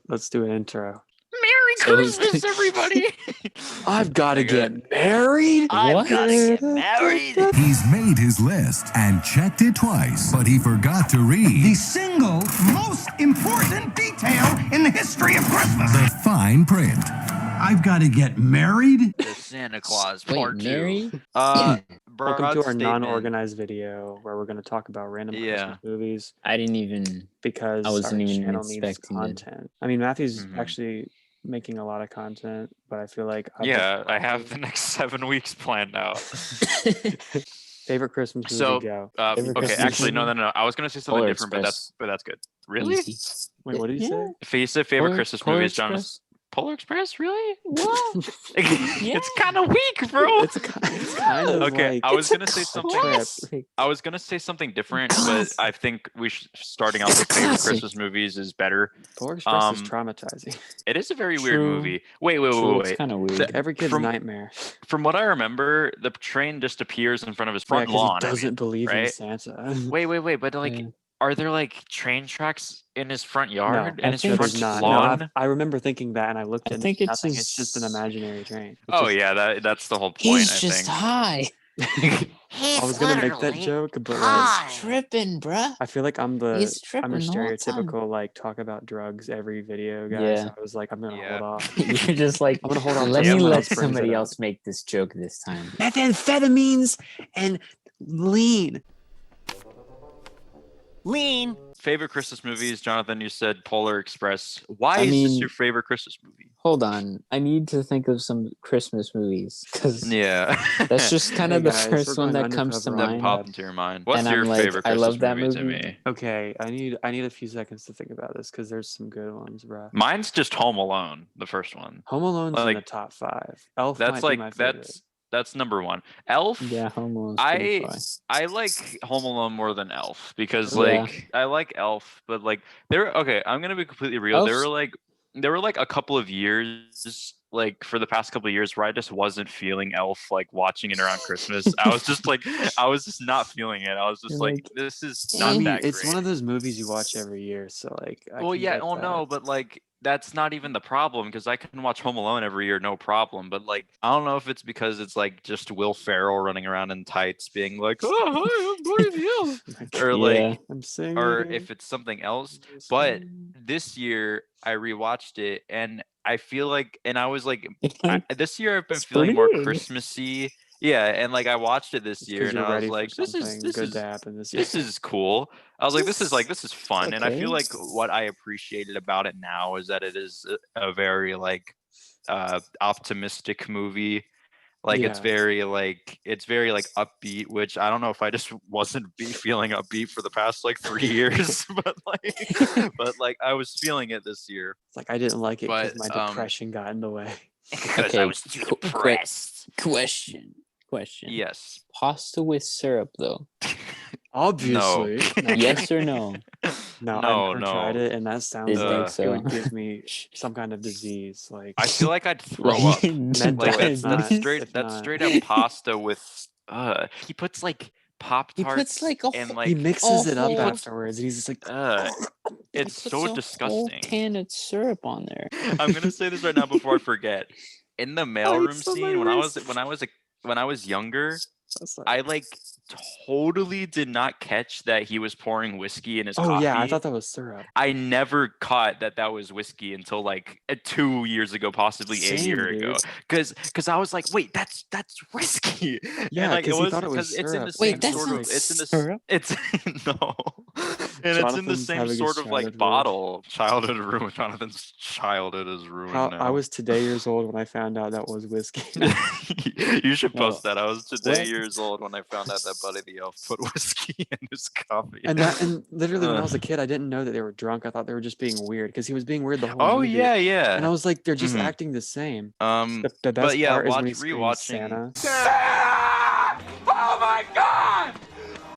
Let's do an intro. Merry Christmas, everybody! I've got to get married. I've got to get married. He's made his list and checked it twice, but he forgot to read the single most important detail in the history of Christmas. the fine print. I've got to get married. The Santa Claus Wait, Part 2. married? Welcome to our non-organized video where we're going to talk about random Christmas movies. I didn't even. Because I wasn't our even channel needs expecting it. content. I mean, Matthew's actually making a lot of content, but I feel like I have the next 7 weeks planned out. favorite Christmas movie. So, go. Favorite okay, Christmas actually, movie? no. I was gonna say something Polar different, Express. but that's good. Really? Easy. Wait, what did you say? If you said favorite Polar- Christmas Polar movie is John. Express? Polar Express, really? What? It's kind of weak, bro. It's kind of Okay, like, I was It's gonna a say something. classic. I was gonna say something different, but classic. I think starting out with favorite classic. Christmas movies is better. Polar Express is Um, traumatizing. It is a very weird True. movie. Wait. It's kind of weird. The- Every kid's from- nightmare. From what I remember, the train just appears in front of his Yeah, front 'cause lawn. he doesn't believe in right? Santa. Wait, but like, Yeah. are there like train tracks in his front yard I and his think front There's not. lawn? No, I remember thinking that, and I looked I at think it. it's Nothing. his- It's just an imaginary train. It's Oh just- yeah, that's the whole point. He's I just think. high. I was gonna make that joke, but like, He's tripping, bruh. I feel like I'm He's tripping a the whole time. stereotypical like talk about drugs every video guy. Yeah. So I was like, I'm gonna Yeah. hold off. You're just like, I'm gonna hold on. let till me someone let else brings somebody it up. else make this joke this time. Methamphetamines and lean. Lean. Favorite Christmas movies, Jonathan? You said Polar Express. Why I is this mean- your favorite Christmas movie? Hold on, I need to think of some Christmas movies because Yeah, that's just kind of Hey the guys, first we're one going that comes to undercover that on mind. popped into your mind. What's And your I'm like, favorite I Christmas love that movie, movie. Timmy? Okay, I need a few seconds to think about this because there's some good ones, bro. Mine's just Home Alone, the first one. Home Alone's in Like, the top 5. Elf That's might like be my favorite. that's number one. Elf. Yeah, Home Alone's pretty fun. I like Home Alone more than Elf because Yeah. like I like Elf, but like okay, I'm gonna be completely real. There were like a couple of years, like for the past couple of years, where I just wasn't feeling Elf, like watching it around Christmas. I was just not feeling it. I was just You're like, like, this is I not mean, that it's great. one of those movies you watch every year, so like. Well, yeah, oh no, but like that's not even the problem because I can watch Home Alone every year, no problem. But like, I don't know if it's because it's like just Will Ferrell running around in tights, being like, "Oh, hi, I'm Buddy the Elf," or like, I'm singing. or if it's something else. But this year I rewatched it and I feel like, and I was like, this year I've been It's feeling more pretty good. Christmassy. Yeah, and like I watched it this year and you're I was ready like, for this something is good to happen this year. this is cool. I was like, this is fun, and I feel okay. like what I appreciated about it now is that it is a very like optimistic movie. Like it's Yeah. very like upbeat, which I don't know if I just wasn't feeling upbeat for the past like 3 years, but like I was feeling it this year. It's like I didn't like it because But, my depression got in the way. Because Okay, I was too depressed. Question. Yes. Pasta with syrup, though. Obviously. Yes or no? No, No, I've never tried no. it, and that sounds Didn't like think so. it would give me some kind of disease. Like I feel like I'd throw Like, up. Mental Like that's diabetes. straight If that's not- straight up pasta with he puts like Pop He Tarts puts like a and whole- like he mixes it up awful- afterwards, and he's just like, it's He puts so a whole disgusting. can of syrup on there. I'm gonna say this right now before I forget. In the mailroom it's on my scene wrist. when I was younger, that's like I like totally did not catch that he was pouring whiskey in his oh coffee. yeah, I thought that was syrup. I never caught that was whiskey until like 2 years ago, possibly a Same, year ago. dude. Because I was like, wait, that's whiskey. Yeah, and, like, 'cause he thought it 'cause was it's in the syrup. same Wait, that's sort of. not It's in the. syrup? It's no. And it's in the Jonathan's same having a sort of like childhood ruined. bottle. Childhood ruined. Jonathan's childhood is ruined How now. I was today years old when I found out that was whiskey. You should Well, post that. I was today what? years old when I found out that Buddy the Elf put whiskey in his coffee. and literally when I was a kid, I didn't know that they were drunk. I thought they were just being weird because he was being weird the whole Oh movie. yeah. And I was like, they're just Mhm. acting the same. Um, The best but yeah, part is when he screams rewatching. Santa. Oh my God!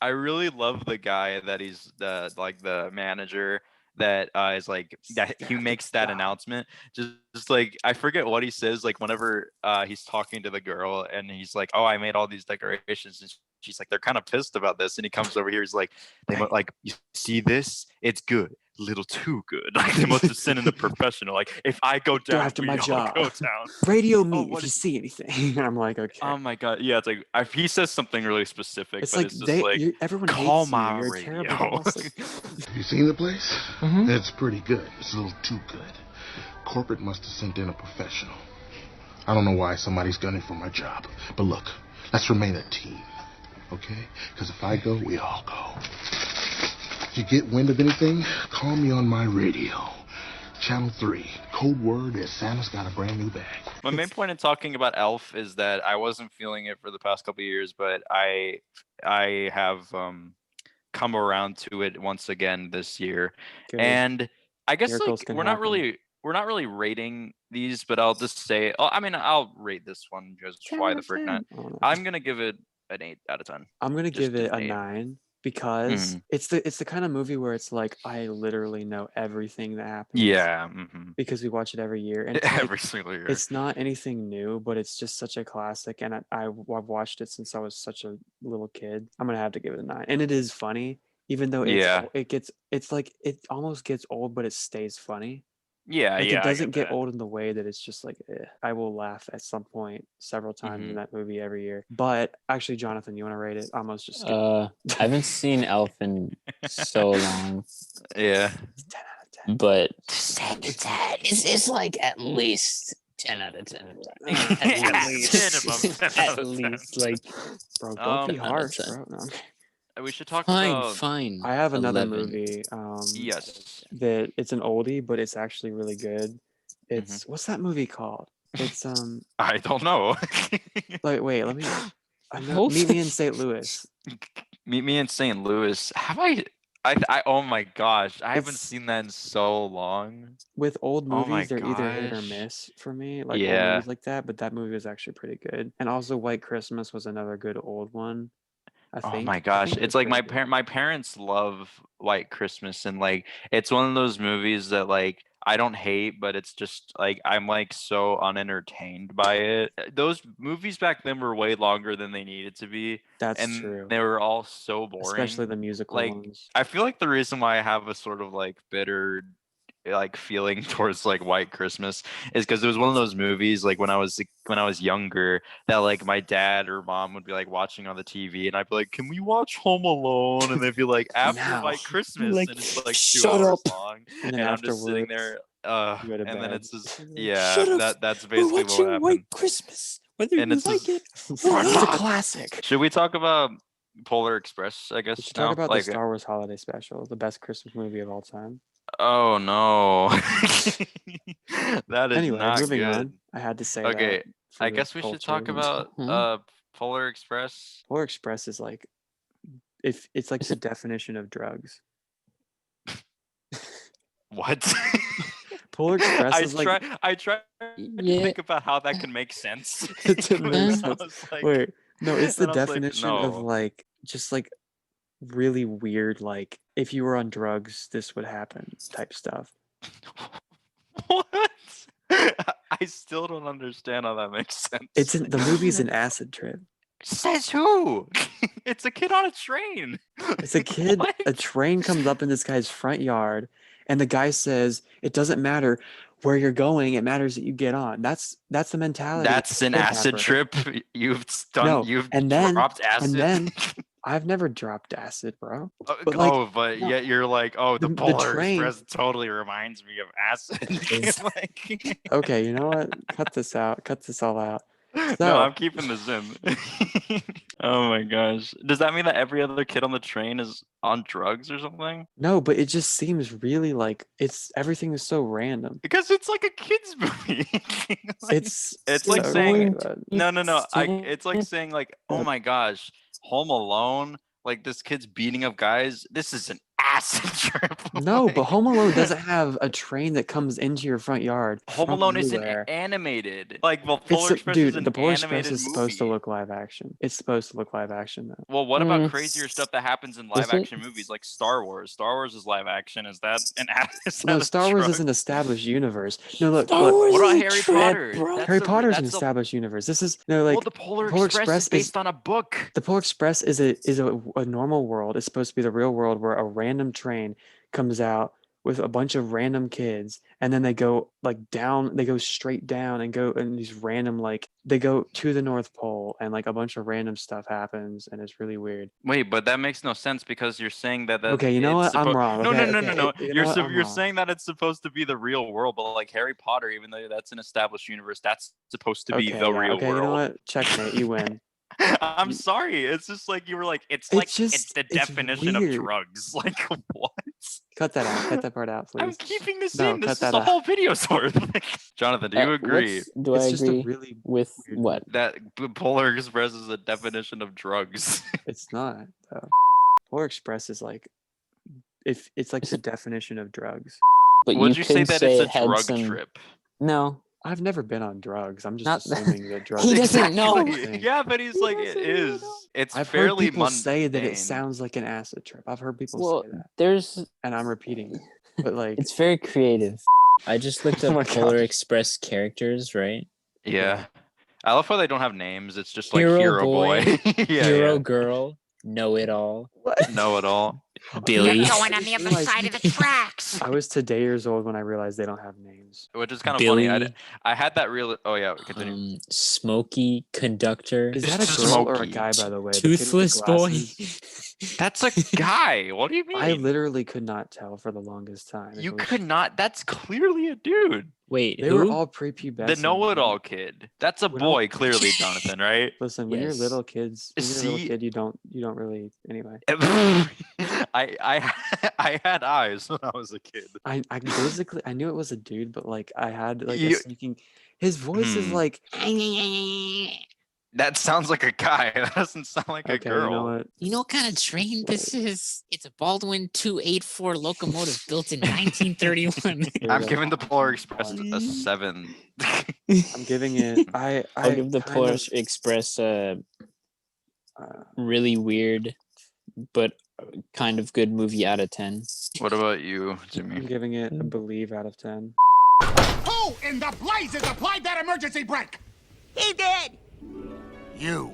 I really love the guy that he's the manager that is like that he makes that announcement. Just like I forget what he says. Like whenever he's talking to the girl and he's like, "Oh, I made all these decorations," and she's like, "They're kind of pissed about this." And he comes over here. He's like, "They like you see this? It's good. little too good. Like they must have sent in a professional. Like if I go down, after we my all job. go down. Radio me what if you is- see anything. I'm like, okay. Oh my god, yeah. It's like if he says something really specific, It's but like it's just like everyone call hates you. my You're a radio. terrible boss. Like, You seen the place? Mhm. It's pretty good. It's a little too good. Corporate must have sent in a professional. I don't know why somebody's gunning for my job. But look, let's remain a team. Okay? Because if I go, we all go. If you get wind of anything, call me on my radio. Channel 3. Code word is Santa's got a brand new bag. My main point in talking about Elf is that I wasn't feeling it for the past couple of years, but I have come around to it once again this year. good. And I guess Miracles like can we're not happen. really rating these, but I'll just say I'll rate this one just 10 why out the of frick 10. not. I don't know. I'm gonna give it an 8 out of 10. I'm gonna Just give it an a 8. 9 because Mhm. it's the kind of movie where it's like I literally know everything that happens. Yeah. Because we watch it every year, and it's like, Every single year. it's not anything new, but it's just such a classic, and I've watched it since I was such a little kid. I'm gonna have to give it a 9, and it is funny, even though Yeah. it's like it almost gets old, but it stays funny. Yeah, Like yeah. it I doesn't get that. old in the way that it's just like I will laugh at some point several times Mhm. in that movie every year. But actually, Jonathan, you want to rate it? I almost just skipped. I haven't seen Elf in so long, Yeah. It's 10 out of 10. but it's like at least 10 out of 10. At least. minimum 10 out At of 10. least, like, Bro, don't be 10 out of harsh, 10. bro. No. We should talk fine, about fine. I have another 11. movie. yes. That it's an oldie, but it's actually really good. It's what's that movie called? It's I don't know. like wait, let me. I know. Nope. Meet Me in St. Louis. Meet Me in St. Louis. Have I oh my gosh, I haven't It's- seen that in so long. With old Oh my movies, they're either hit or gosh. miss for me. Like old Yeah. movies like that, but that movie was actually pretty good. And also, White Christmas was another good old one. I Oh think. my I gosh, think it it's was like pretty good. my parents love White Christmas, and like it's one of those movies that like I don't hate, but it's just like I'm like so unentertained by it. Those movies back then were way longer than they needed to be, That's and true. they were all so boring. Especially the musical like ones. I feel like the reason why I have a sort of like bitter like feeling towards like White Christmas is because it was one of those movies like when I was younger that like my dad or mom would be like watching on the TV and I'd be like, can we watch Home Alone? And they'd be like, after Now. White Christmas, Like, and it's like 2 shut hours up. long, And then and I'm just sitting afterwards, there you go to and then bed. it's just Shut yeah up. that's We're basically watching what happened. White Christmas, whether And you it's like just- it It's or a not. classic. Should we talk about Polar Express, I guess? We should now? talk about Like, the Star Wars Holiday Special, the best Christmas movie of all time. oh no. That is Anyway, not moving good. on. I had to say Okay, that. for I the guess we should culture. talk about Mhm. Polar Express. Polar Express is like, if it's like the definition of drugs. What? Polar Express is like I try to Yeah. think about how that can make sense. It didn't But make then I sense. was like- Wait, no, it's the then I was like, definition of no. like just like really weird, like if you were on drugs, this would happen type stuff. What? I still don't understand how that makes sense. It's in the movie's an acid trip. Says who? It's a kid on a train. It's a kid. What? A train comes up in this guy's front yard, and the guy says, "It doesn't matter where you're going; it matters that you get on." That's the mentality. of That's a an acid kidnapper. trip. You've done. No, You've and then- dropped acid. then- I've never dropped acid, bro. but like, no. yet you're like, oh, the The Polar train- Express totally reminds me of acid. Is- Like- Okay, you know what? Cut this out. Cut this all out. no, So- I'm keeping this in. Oh my gosh. Does that mean that every other kid on the train is on drugs or something? No, but it just seems really like everything is so random. Because it's like a kid's movie. Like, It's like so saying- good. no. It's It's like saying like, oh my gosh, Home Alone. Like this kid's beating up guys. This is an acid trip. No, Like, but Home Alone doesn't have a train that comes into your front yard. Home from Alone isn't nowhere. animated. Like, well, It's Polar Express is dude, an the Polar Express animated is supposed to movie. look live action. It's supposed to look live action though. Well, what about Mm. crazier stuff that happens in live Is it? action movies like Star Wars? Star Wars is live action. Is that an is No, that a Star Wars drug? is an established universe. No, look, Star look. Wars What is about a Harry trip, Potter? bro. Harry Potter is an that's a- established universe. This is no like well, the Polar, Polar Express, Express is based on a book. the Polar Express is a normal world. It's supposed to be the real world where a random train comes out with a bunch of random kids, and then they go like down, they go straight down and go and these random like they go to the North Pole, and like a bunch of random stuff happens, and it's really weird. Wait, but that makes no sense because you're saying that Okay, you know what? I'm wrong. No, Okay, no, no, okay. no, no. You know what? I'm You're wrong. saying that it's supposed to be the real world, but like Harry Potter, even though that's an established universe, that's supposed to be Okay, the yeah, real okay, you know world. what? Checkmate, you win. I'm You- sorry. It's just like you were like, it's just the it's definition of weird. drugs. Like what? Cut that out. Cut that part out, I'm please. keeping this No, in. cut This is that a out. whole video's worth. Jonathan, do you agree Do I It's just a agree really with weird what? that Polar Express is a definition of drugs? It's not though. Polar Express is like if it's like the definition of drugs. But Would you you say could that say it's a it had drug some. trip? No, I've never been on drugs. I'm just Not- assuming that drugs. He doesn't know. Exactly. Yeah, but he's He like, it doesn't even is. know. It's I've heard fairly people say that it mundane. sounds like an acid trip. I've heard people Well, say that, there's. and I'm repeating it. But like, It's very creative. I just looked Oh up my Polar gosh. Express characters, right? Yeah. I love how they don't have names. It's just like Hero Hero Boy. Boy, Yeah, Hero yeah. Girl, Know It All, what? Know it all. Billy. You're going on the other Like- side of the tracks. I was today years old when I realized they don't have names. Which is kind of Billy, funny. I had that real. Oh yeah, continue. Smokey, Conductor, Is that a girl or a Smokey. guy, by the way? The kid with the Toothless Boy. glasses? That's a guy. What do you mean? I literally could not tell for the longest time. if You it was- could not. That's clearly a dude. Wait, They who? were all prepubescent. The know-it-all kid. That's a When I- boy, clearly, Jonathan. Right? Listen, when you're Yes. little kids, when you're a little See- kid, you don't really. Anyway, I had eyes when I was a kid. I basically I knew it was a dude, but like I had like a You- sneaking. His voice is Hmm. like. That sounds like a guy. That doesn't sound like a Okay, girl. you know what? You know what kind of train this is? It's a Baldwin 284 locomotive built in 1931. Here we I'm go. giving the Polar Express a 7. I'm giving it. I'll give the kind Polar of, Express a uh, really weird, but kind of good movie out of 10. What about you, I'm Jimmy? giving it a believe out of 10. Who in the blazes applied that emergency brake? He did. You.